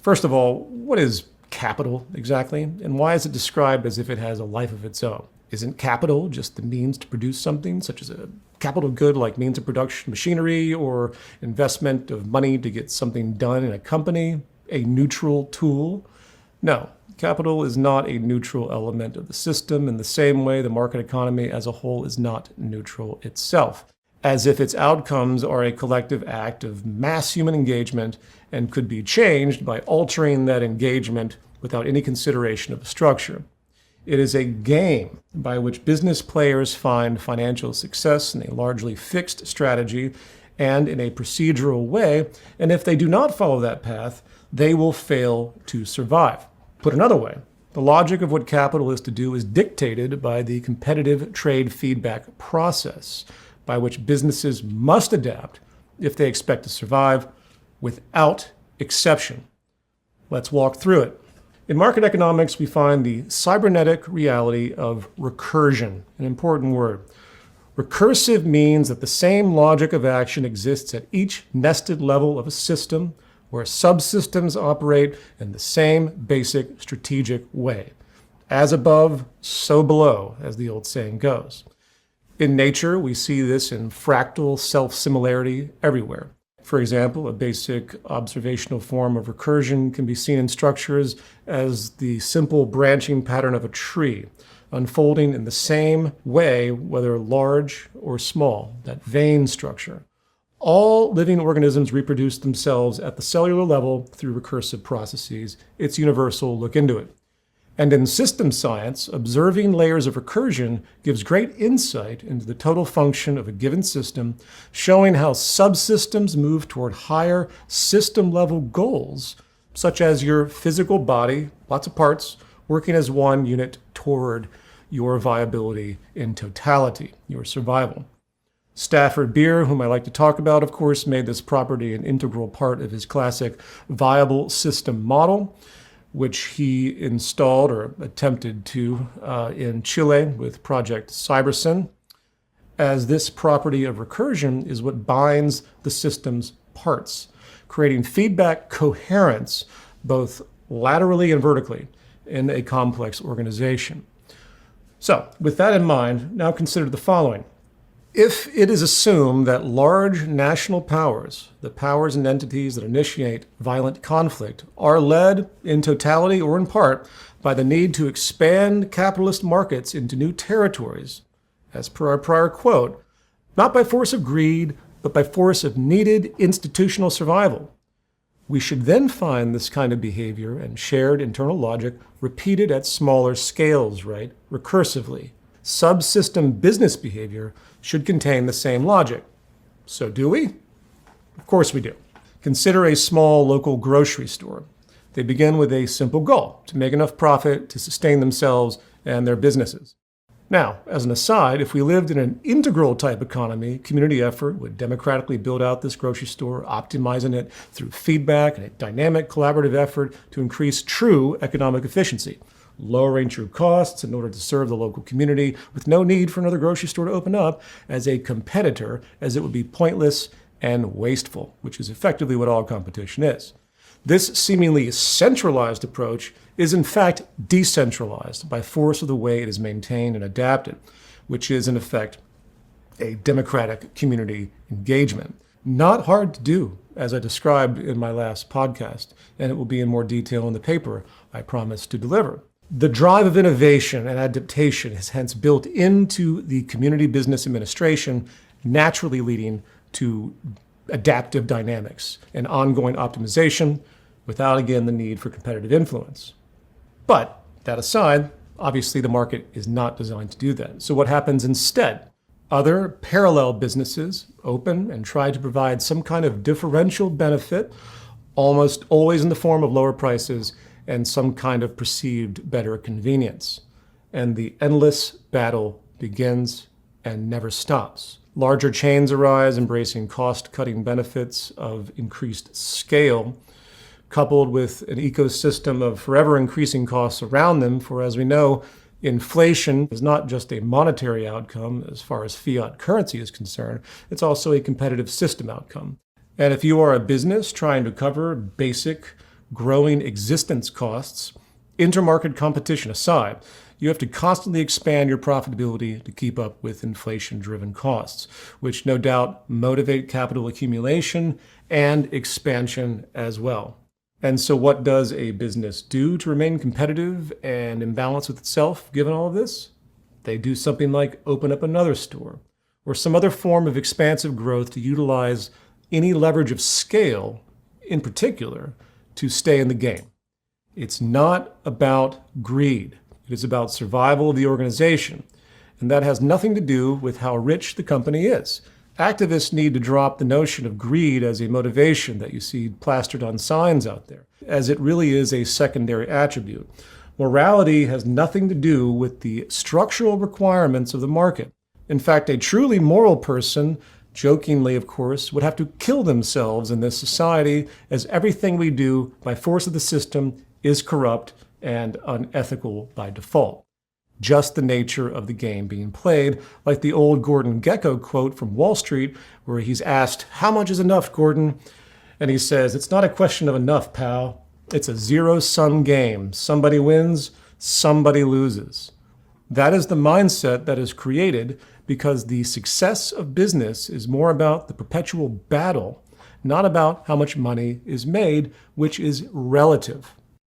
First of all, what is capital exactly, and why is it described as if it has a life of its own? Isn't capital just the means to produce something, such as a capital good like means of production machinery or investment of money to get something done in a company, a neutral tool? No, capital is not a neutral element of the system in the same way the market economy as a whole is not neutral itself, as if its outcomes are a collective act of mass human engagement and could be changed by altering that engagement without any consideration of the structure. It is a game by which business players find financial success in a largely fixed strategy and in a procedural way, and if they do not follow that path, they will fail to survive. Put another way, the logic of what capital is to do is dictated by the competitive trade feedback process, by which businesses must adapt if they expect to survive, without exception. Let's walk through it. In market economics, we find the cybernetic reality of recursion, an important word. Recursive means that the same logic of action exists at each nested level of a system, where subsystems operate in the same basic strategic way. As above, so below, as the old saying goes. In nature, we see this in fractal self-similarity everywhere. For example, a basic observational form of recursion can be seen in structures as the simple branching pattern of a tree, unfolding in the same way, whether large or small, that vein structure. All living organisms reproduce themselves at the cellular level through recursive processes. It's universal, look into it. And in system science, observing layers of recursion gives great insight into the total function of a given system, showing how subsystems move toward higher system-level goals, such as your physical body, lots of parts, working as one unit toward your viability in totality, your survival. Stafford Beer, whom I like to talk about, of course, made this property an integral part of his classic viable system model, which he installed or attempted to in Chile with Project Cybersyn, as this property of recursion is what binds the system's parts, creating feedback coherence both laterally and vertically in a complex organization. So, with that in mind, now consider the following. If it is assumed that large national powers, the powers and entities that initiate violent conflict, are led in totality or in part by the need to expand capitalist markets into new territories, as per our prior quote, not by force of greed, but by force of needed institutional survival, we should then find this kind of behavior and shared internal logic repeated at smaller scales, right? Recursively. Subsystem business behavior should contain the same logic. So do we? Of course we do. Consider a small local grocery store. They begin with a simple goal, to make enough profit to sustain themselves and their businesses. Now, as an aside, if we lived in an integral type economy, community effort would democratically build out this grocery store, optimizing it through feedback and a dynamic collaborative effort to increase true economic efficiency, lowering true costs in order to serve the local community with no need for another grocery store to open up as a competitor, as it would be pointless and wasteful, which is effectively what all competition is. This seemingly centralized approach is in fact decentralized by force of the way it is maintained and adapted, which is in effect a democratic community engagement. Not hard to do, as I described in my last podcast, and it will be in more detail in the paper I promise to deliver. The drive of innovation and adaptation is hence built into the community business administration, naturally leading to adaptive dynamics and ongoing optimization without, again, the need for competitive influence. But that aside, obviously the market is not designed to do that. So what happens instead? Other parallel businesses open and try to provide some kind of differential benefit, almost always in the form of lower prices and some kind of perceived better convenience. And the endless battle begins and never stops. Larger chains arise, embracing cost-cutting benefits of increased scale, coupled with an ecosystem of forever increasing costs around them, for as we know, inflation is not just a monetary outcome as far as fiat currency is concerned, it's also a competitive system outcome. And if you are a business trying to cover basic growing existence costs, intermarket competition aside, you have to constantly expand your profitability to keep up with inflation-driven costs, which no doubt motivate capital accumulation and expansion as well. And so what does a business do to remain competitive and in balance with itself, given all of this? They do something like open up another store, or some other form of expansive growth to utilize any leverage of scale, in particular, to stay in the game. It's not about greed. It is about survival of the organization, and that has nothing to do with how rich the company is. Activists need to drop the notion of greed as a motivation that you see plastered on signs out there, as it really is a secondary attribute. Morality has nothing to do with the structural requirements of the market. In fact, a truly moral person, jokingly of course, would have to kill themselves in this society, as everything we do by force of the system is corrupt and unethical by default. Just the nature of the game being played, like the old Gordon Gekko quote from Wall Street, where he's asked, "How much is enough, Gordon?" And he says, "It's not a question of enough, pal. It's a zero-sum game. Somebody wins, somebody loses." That is the mindset that is created because the success of business is more about the perpetual battle, not about how much money is made, which is relative.